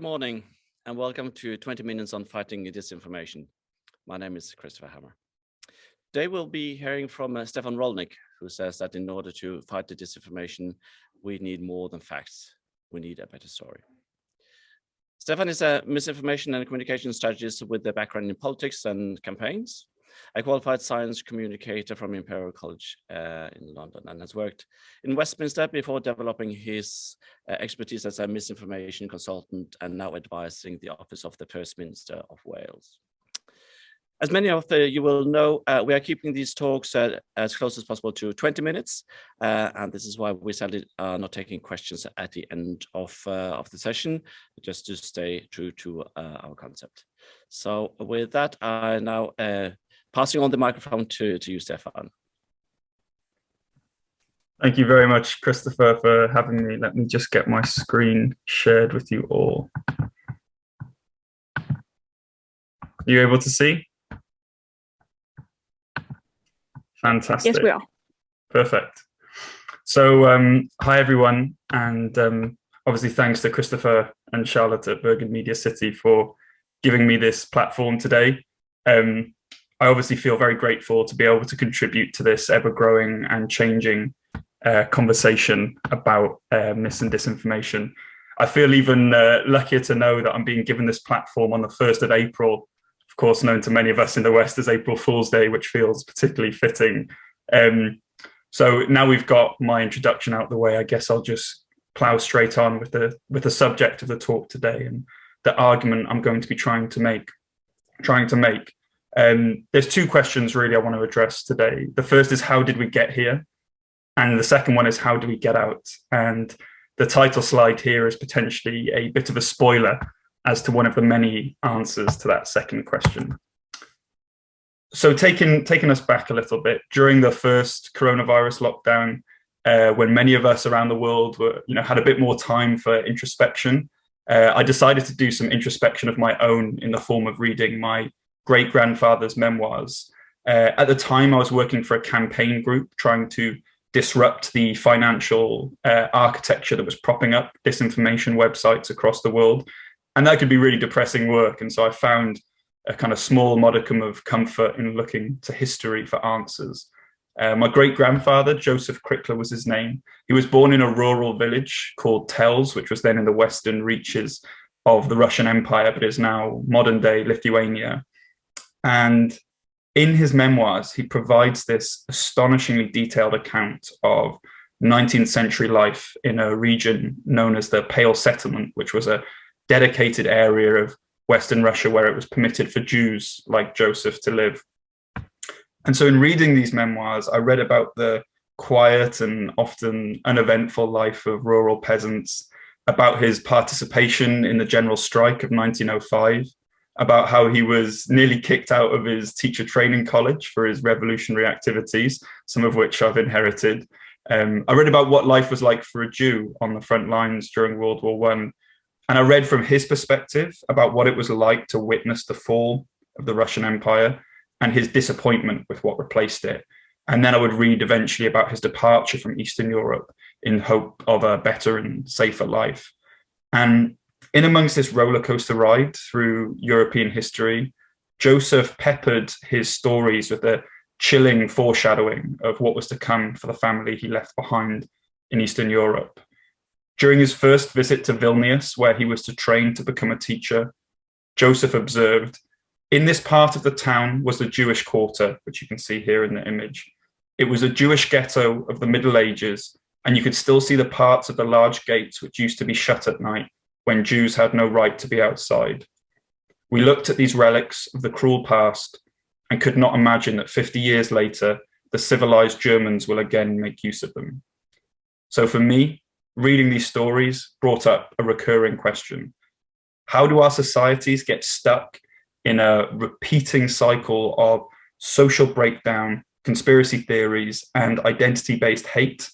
Good morning and welcome to 20 Minutes on Fighting Disinformation. My name is Christopher Hammer. Today we'll be hearing from Stefan Rollnick, who says that in order to fight the disinformation, we need more than facts. We need a better story. Stefan is a misinformation and communication strategist with a background in politics and campaigns, a qualified science communicator from Imperial College in London, and has worked in Westminster before developing his expertise as a misinformation consultant and now advising the office of the First Minister of Wales. As many of you will know, we are keeping these talks as close as possible to 20 minutes, and this is why we sadly are not taking questions at the end of the session, just to stay true to our concept. So with that, I now passing on the microphone to you, Stefan. Thank you very much, Christopher, for having me. Let me just get my screen shared with you all. Are you able to see? Fantastic. Yes, we are. Perfect. So hi, everyone. And obviously, thanks to Christopher and Charlotte at Bergen Media City for giving me this platform today. I obviously feel very grateful to be able to contribute to this ever-growing and changing conversation about mis and disinformation. I feel even luckier to know that I'm being given this platform on the 1st of April, of course, known to many of us in the West as April Fool's Day, which feels particularly fitting. So now we've got my introduction out the way, I guess I'll just plow straight on with the subject of the talk today and the argument I'm going to be trying to make. There's two questions really I want to address today. The first is, how did we get here? And the second one is, how do we get out? And the title slide here is potentially a bit of a spoiler as to one of the many answers to that second question. So taking us back a little bit, during the first coronavirus lockdown, when many of us around the world were, had a bit more time for introspection, I decided to do some introspection of my own in the form of reading my great-grandfather's memoirs. At the time, I was working for a campaign group trying to disrupt the financial architecture that was propping up disinformation websites across the world. And that could be really depressing work. And so I found a kind of small modicum of comfort in looking to history for answers. My great-grandfather, Joseph Krickler was his name. He was born in a rural village called Tels, which was then in the western reaches of the Russian Empire, but is now modern-day Lithuania. And in his memoirs, he provides this astonishingly detailed account of 19th century life in a region known as the Pale Settlement, which was a dedicated area of Western Russia where it was permitted for Jews like Joseph to live. And so in reading these memoirs, I read about the quiet and often uneventful life of rural peasants, about his participation in the general strike of 1905, about how he was nearly kicked out of his teacher training college for his revolutionary activities, some of which I've inherited. I read about what life was like for a Jew on the front lines during World War I. And I read from his perspective about what it was like to witness the fall of the Russian Empire and his disappointment with what replaced it. And then I would read eventually about his departure from Eastern Europe in hope of a better and safer life. And in amongst this roller coaster ride through European history, Joseph peppered his stories with a chilling foreshadowing of what was to come for the family he left behind in Eastern Europe. During his first visit to Vilnius, where he was to train to become a teacher, Joseph observed, in this part of the town was the Jewish quarter, which you can see here in the image. It was a Jewish ghetto of the Middle Ages, and you could still see the parts of the large gates which used to be shut at night when Jews had no right to be outside. We looked at these relics of the cruel past and could not imagine that 50 years later, the civilized Germans will again make use of them. So for me, reading these stories brought up a recurring question. How do our societies get stuck in a repeating cycle of social breakdown, conspiracy theories, and identity-based hate?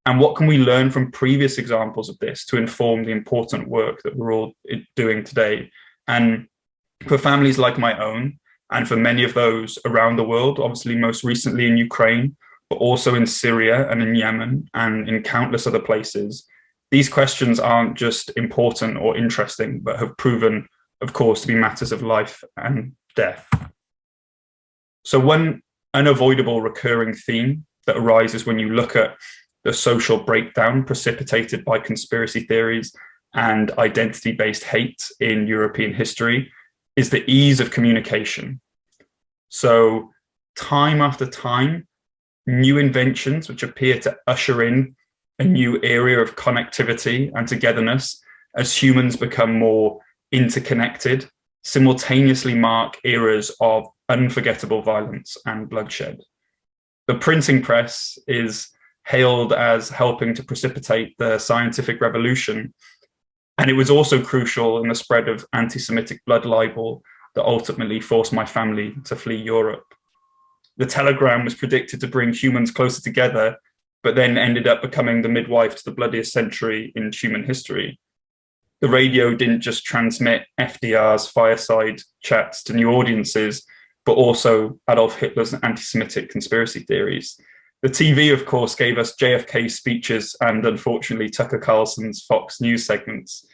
And what can we learn from previous examples of this to inform the important work that we're all doing today? And for families like my own, and for many of those around the world, obviously most recently in Ukraine, but also in Syria and in Yemen and in countless other places, These questions aren't just important or interesting, but have proven, of course, to be matters of life and death. So one unavoidable recurring theme that arises when you look at the social breakdown precipitated by conspiracy theories and identity-based hate in European history is the ease of communication. So time after time, new inventions which appear to usher in a new area of connectivity and togetherness as humans become more interconnected, simultaneously mark eras of unforgettable violence and bloodshed. The printing press is hailed as helping to precipitate the scientific revolution, and it was also crucial in the spread of anti-Semitic blood libel that ultimately forced my family to flee Europe. The telegram was predicted to bring humans closer together, but then ended up becoming the midwife to the bloodiest century in human history. The radio didn't just transmit FDR's fireside chats to new audiences, but also Adolf Hitler's anti-Semitic conspiracy theories. The TV, of course, gave us JFK's speeches and, unfortunately, Tucker Carlson's Fox News segments.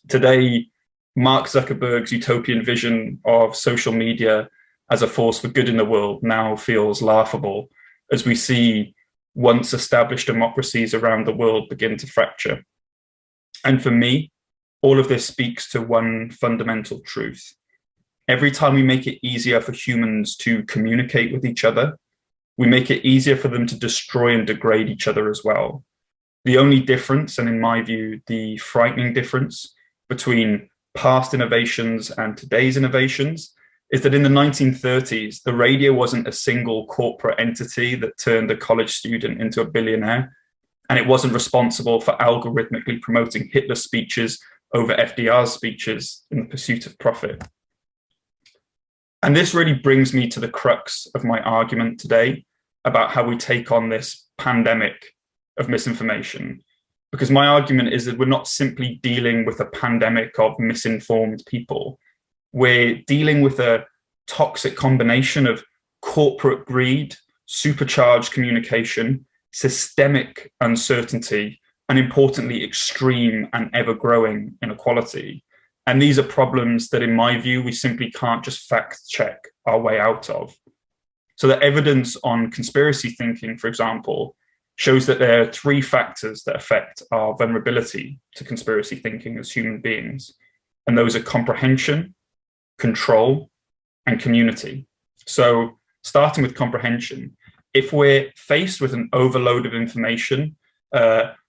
Today, Mark Zuckerberg's utopian vision of social media as a force for good in the world now feels laughable as we see once established democracies around the world begin to fracture. And for me, all of this speaks to one fundamental truth. Every time we make it easier for humans to communicate with each other, we make it easier for them to destroy and degrade each other as well. The only difference, and in my view, the frightening difference between past innovations and today's innovations, is that in the 1930s, the radio wasn't a single corporate entity that turned a college student into a billionaire, and it wasn't responsible for algorithmically promoting Hitler's speeches over FDR's speeches in the pursuit of profit. And this really brings me to the crux of my argument today about how we take on this pandemic of misinformation. Because my argument is that we're not simply dealing with a pandemic of misinformed people. We're dealing with a toxic combination of corporate greed, supercharged communication, systemic uncertainty, and importantly, extreme and ever-growing inequality. And these are problems that, in my view, we simply can't just fact-check our way out of. So the evidence on conspiracy thinking, for example, shows that there are three factors that affect our vulnerability to conspiracy thinking as human beings. And those are comprehension, control, and community. So starting with comprehension, if we're faced with an overload of information,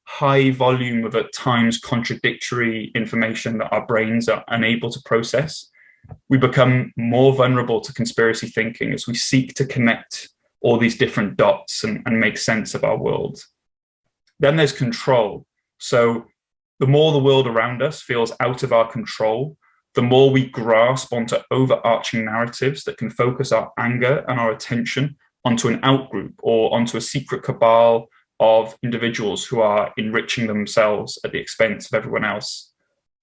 high volume of at times contradictory information that our brains are unable to process, we become more vulnerable to conspiracy thinking as we seek to connect all these different dots and make sense of our world. Then there's control. So the more the world around us feels out of our control, the more we grasp onto overarching narratives that can focus our anger and our attention onto an outgroup or onto a secret cabal of individuals who are enriching themselves at the expense of everyone else.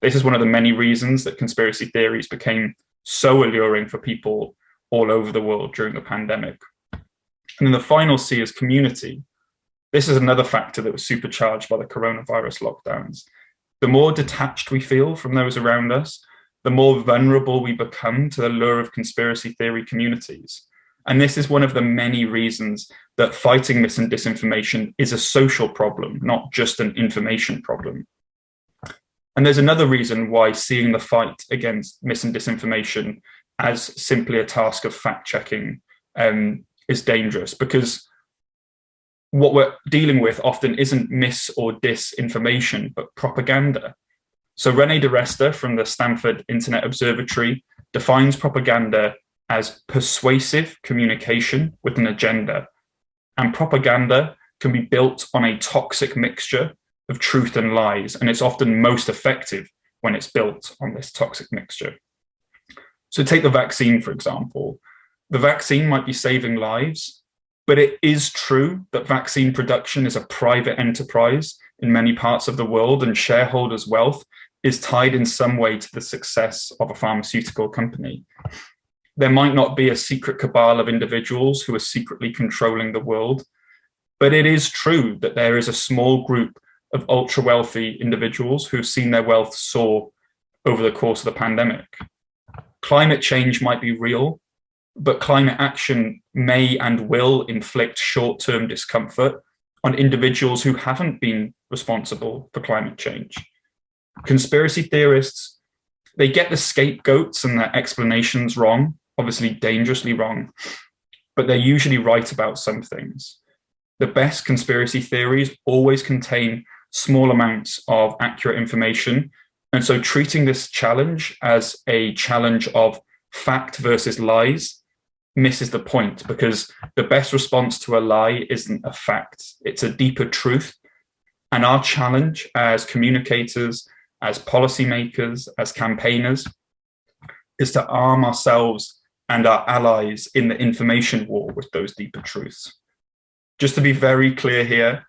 This is one of the many reasons that conspiracy theories became so alluring for people all over the world during the pandemic. And then the final C is community. This is another factor that was supercharged by the coronavirus lockdowns. The more detached we feel from those around us, the more vulnerable we become to the lure of conspiracy theory communities. And this is one of the many reasons that fighting mis and disinformation is a social problem, not just an information problem. And there's another reason why seeing the fight against mis and disinformation as simply a task of fact-checking is dangerous, because what we're dealing with often isn't mis or disinformation, but propaganda. So René de Rester from the Stanford Internet Observatory defines propaganda as persuasive communication with an agenda. And propaganda can be built on a toxic mixture of truth and lies, and it's often most effective when it's built on this toxic mixture. So take the vaccine, for example. The vaccine might be saving lives, but it is true that vaccine production is a private enterprise in many parts of the world, and shareholders' wealth is tied in some way to the success of a pharmaceutical company. There might not be a secret cabal of individuals who are secretly controlling the world, but it is true that there is a small group of ultra wealthy individuals who've seen their wealth soar over the course of the pandemic. Climate change might be real, but climate action may and will inflict short-term discomfort on individuals who haven't been responsible for climate change. Conspiracy theorists, they get the scapegoats and their explanations wrong, obviously dangerously wrong, but they're usually right about some things. The best conspiracy theories always contain small amounts of accurate information. And so treating this challenge as a challenge of fact versus lies misses the point, because the best response to a lie isn't a fact, it's a deeper truth. And our challenge as communicators, as policymakers, as campaigners, is to arm ourselves and our allies in the information war with those deeper truths. Just to be very clear here,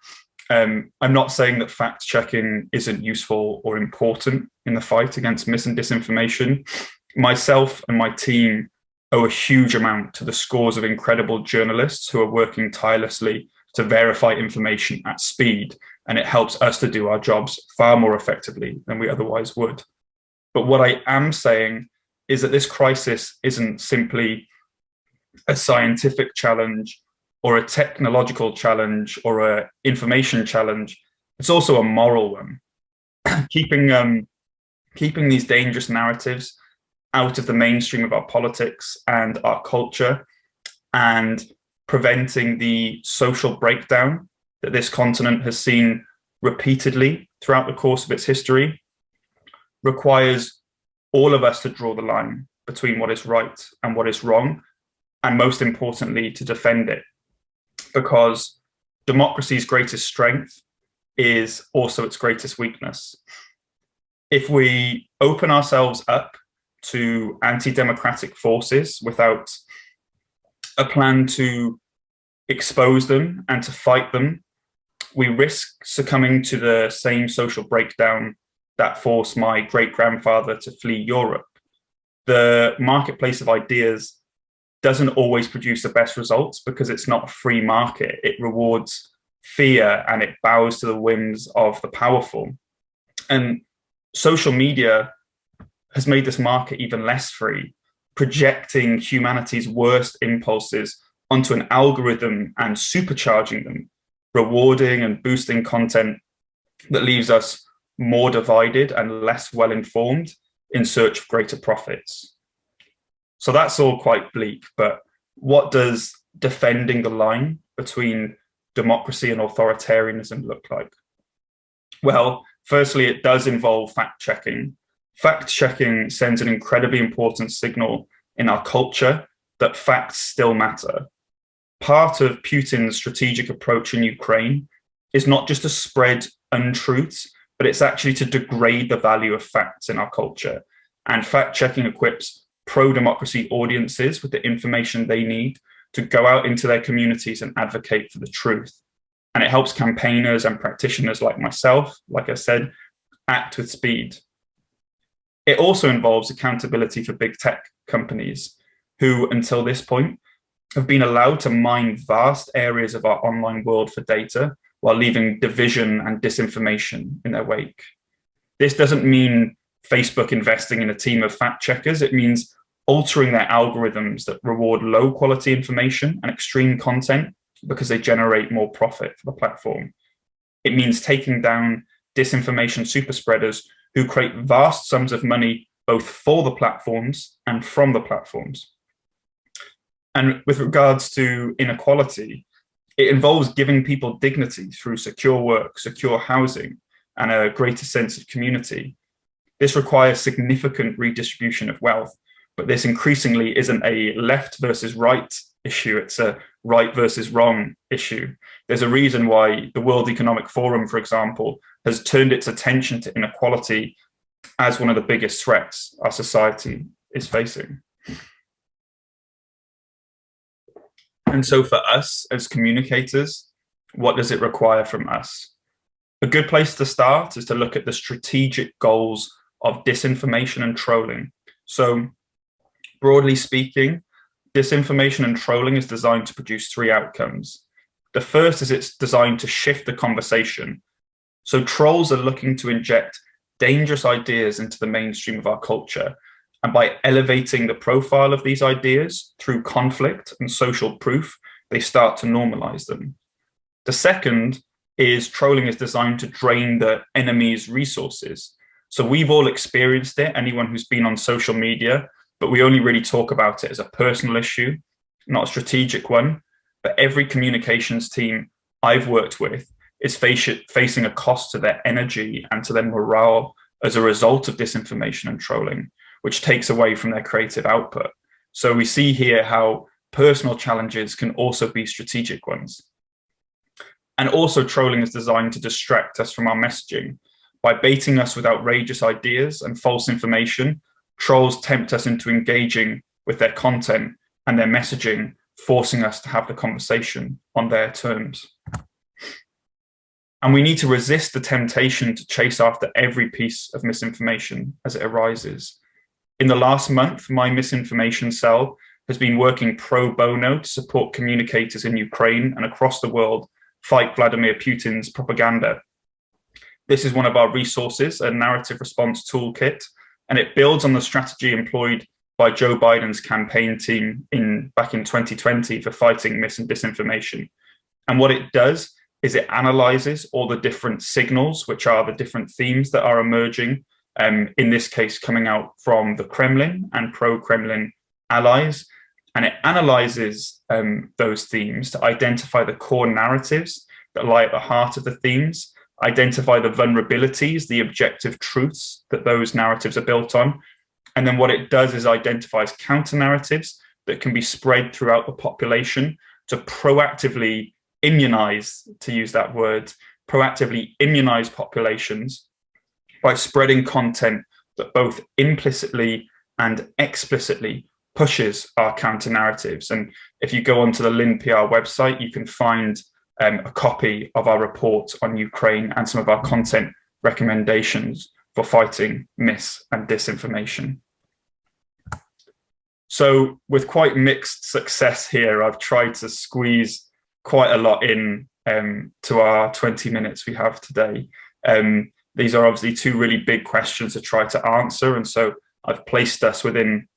I'm not saying that fact checking isn't useful or important in the fight against mis and disinformation. Myself and my team owe a huge amount to the scores of incredible journalists who are working tirelessly to verify information at speed, and it helps us to do our jobs far more effectively than we otherwise would. But what I am saying is that this crisis isn't simply a scientific challenge or a technological challenge or an information challenge. It's also a moral one. Keeping these dangerous narratives out of the mainstream of our politics and our culture, and preventing the social breakdown that this continent has seen repeatedly throughout the course of its history, requires all of us to draw the line between what is right and what is wrong, and most importantly, to defend it. Because democracy's greatest strength is also its greatest weakness. If we open ourselves up to anti-democratic forces without a plan to expose them and to fight them, we risk succumbing to the same social breakdown that forced my great-grandfather to flee Europe. The marketplace of ideas doesn't always produce the best results because it's not a free market. It rewards fear and it bows to the whims of the powerful. And social media has made this market even less free, projecting humanity's worst impulses onto an algorithm and supercharging them, rewarding and boosting content that leaves us more divided and less well-informed in search of greater profits. So that's all quite bleak, but what does defending the line between democracy and authoritarianism look like? Well, firstly, it does involve fact-checking. Fact-checking sends an incredibly important signal in our culture that facts still matter. Part of Putin's strategic approach in Ukraine is not just to spread untruths, but it's actually to degrade the value of facts in our culture. And fact-checking equips pro-democracy audiences with the information they need to go out into their communities and advocate for the truth. And it helps campaigners and practitioners like myself, like I said, act with speed. It also involves accountability for big tech companies who, until this point, have been allowed to mine vast areas of our online world for data while leaving division and disinformation in their wake. This doesn't mean Facebook investing in a team of fact checkers. It means altering their algorithms that reward low quality information and extreme content because they generate more profit for the platform. It means taking down disinformation super spreaders who create vast sums of money both for the platforms and from the platforms. And with regards to inequality, it involves giving people dignity through secure work, secure housing, and a greater sense of community. This requires significant redistribution of wealth, but this increasingly isn't a left versus right issue, it's a right versus wrong issue. There's a reason why the World Economic Forum, for example, has turned its attention to inequality as one of the biggest threats our society is facing. And so for us as communicators, what does it require from us? A good place to start is to look at the strategic goals of disinformation and trolling. So broadly speaking, disinformation and trolling is designed to produce three outcomes. The first is it's designed to shift the conversation. So trolls are looking to inject dangerous ideas into the mainstream of our culture. And by elevating the profile of these ideas through conflict and social proof, they start to normalize them. The second is trolling is designed to drain the enemy's resources. So we've all experienced it, anyone who's been on social media, but we only really talk about it as a personal issue, not a strategic one. But every communications team I've worked with is facing a cost to their energy and to their morale as a result of disinformation and trolling, which takes away from their creative output. So we see here how personal challenges can also be strategic ones. And also trolling is designed to distract us from our messaging. By baiting us with outrageous ideas and false information, trolls tempt us into engaging with their content and their messaging, forcing us to have the conversation on their terms. And we need to resist the temptation to chase after every piece of misinformation as it arises. In the last month, my misinformation cell has been working pro bono to support communicators in Ukraine and across the world fight Vladimir Putin's propaganda. This is one of our resources, a narrative response toolkit, and it builds on the strategy employed by Joe Biden's campaign team back in 2020 for fighting mis and disinformation. And what it does is it analyzes all the different signals, which are the different themes that are emerging, in this case coming out from the Kremlin and pro-Kremlin allies, and it analyzes those themes to identify the core narratives that lie at the heart of the themes, identify the vulnerabilities, the objective truths that those narratives are built on. And then what it does is identifies counter narratives that can be spread throughout the population to proactively immunize, to use that word, proactively immunize populations by spreading content that both implicitly and explicitly pushes our counter narratives. And if you go onto the LINPR website, you can find a copy of our report on Ukraine and some of our content recommendations for fighting mis and disinformation. So with quite mixed success here, I've tried to squeeze quite a lot in to our 20 minutes we have today. These are obviously two really big questions to try to answer. And so I've placed us within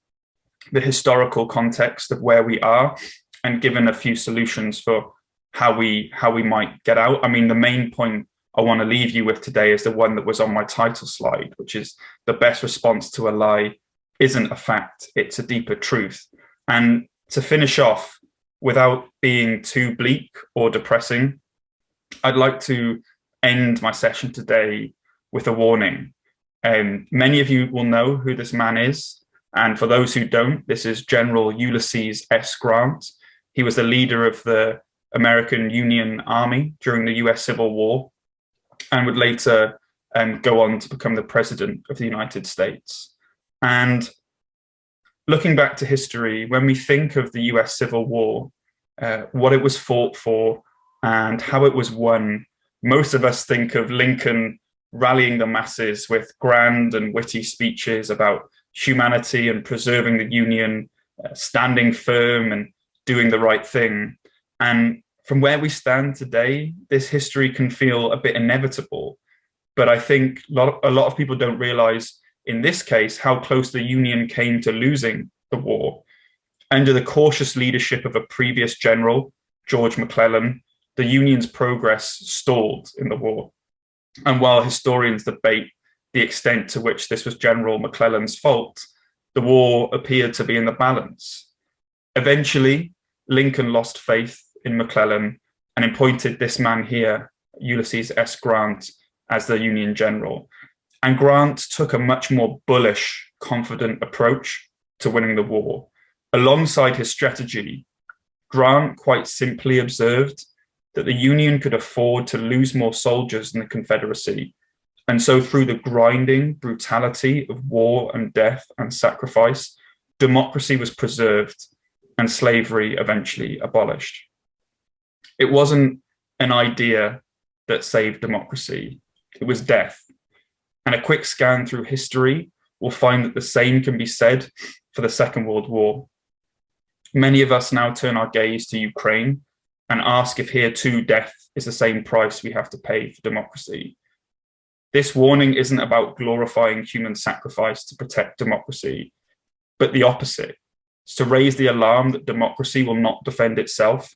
the historical context of where we are and given a few solutions for how we might get out. I mean, the main point I want to leave you with today is the one that was on my title slide, which is the best response to a lie isn't a fact, it's a deeper truth. And to finish off, without being too bleak or depressing, I'd like to end my session today with a warning. Many of you will know who this man is. And for those who don't, this is General Ulysses S. Grant. He was the leader of the American Union Army during the US Civil War and would later go on to become the President of the United States. And looking back to history, when we think of the US Civil War, what it was fought for and how it was won, most of us think of Lincoln rallying the masses with grand and witty speeches about humanity and preserving the Union, standing firm and doing the right thing. And from where we stand today, this history can feel a bit inevitable. But I think a lot of people don't realize, in this case, how close the Union came to losing the war. Under the cautious leadership of a previous general, George McClellan, the Union's progress stalled in the war. And while historians debate the extent to which this was General McClellan's fault, the war appeared to be in the balance. Eventually, Lincoln lost faith in McClellan and appointed this man here, Ulysses S. Grant, as the Union general. And Grant took a much more bullish, confident approach to winning the war. Alongside his strategy, Grant quite simply observed that the Union could afford to lose more soldiers than the Confederacy. And so through the grinding brutality of war and death and sacrifice, democracy was preserved and slavery eventually abolished. It wasn't an idea that saved democracy, it was death. And a quick scan through history will find that the same can be said for the Second World War. Many of us now turn our gaze to Ukraine and ask if here too death is the same price we have to pay for democracy. This warning isn't about glorifying human sacrifice to protect democracy, but the opposite. It's to raise the alarm that democracy will not defend itself.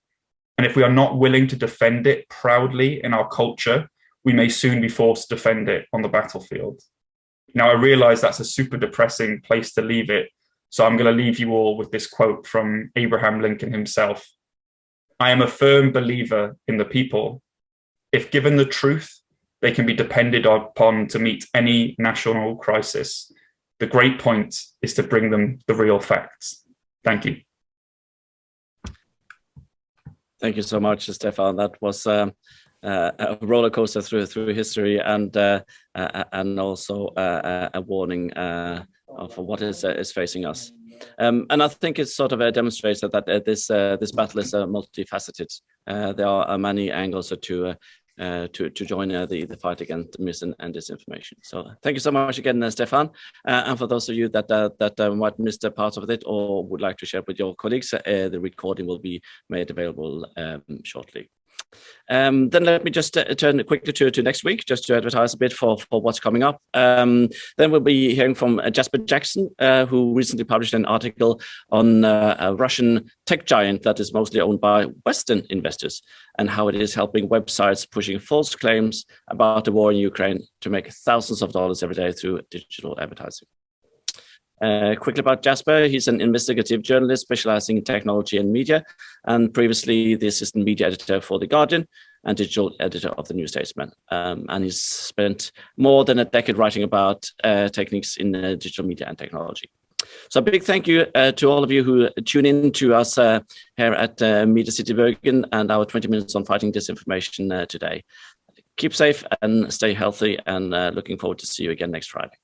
And if we are not willing to defend it proudly in our culture, we may soon be forced to defend it on the battlefield. Now, I realize that's a super depressing place to leave it, so I'm going to leave you all with this quote from Abraham Lincoln himself. I am a firm believer in the people. If given the truth, they can be depended upon to meet any national crisis. The great point is to bring them the real facts. Thank you. Thank you so much, Stefan. That was a roller coaster through history, and also a warning of what is facing us. And I think it sort of demonstrates that this battle is multifaceted. There are many angles to join the fight against mis and disinformation. So thank you so much again, Stefan. And for those of you that might miss a part of it or would like to share with your colleagues, the recording will be made available shortly. Then let me just turn quickly to next week, just to advertise a bit for what's coming up. Then we'll be hearing from Jasper Jackson, who recently published an article on a Russian tech giant that is mostly owned by Western investors and how it is helping websites pushing false claims about the war in Ukraine to make thousands of dollars every day through digital advertising. Quickly about Jasper, he's an investigative journalist specializing in technology and media, and previously the assistant media editor for The Guardian and digital editor of The New Statesman. And he's spent more than a decade writing about techniques in digital media and technology. So a big thank you to all of you who tune in to us here at Media City Bergen and our 20 minutes on fighting disinformation today. Keep safe and stay healthy, and looking forward to see you again next Friday.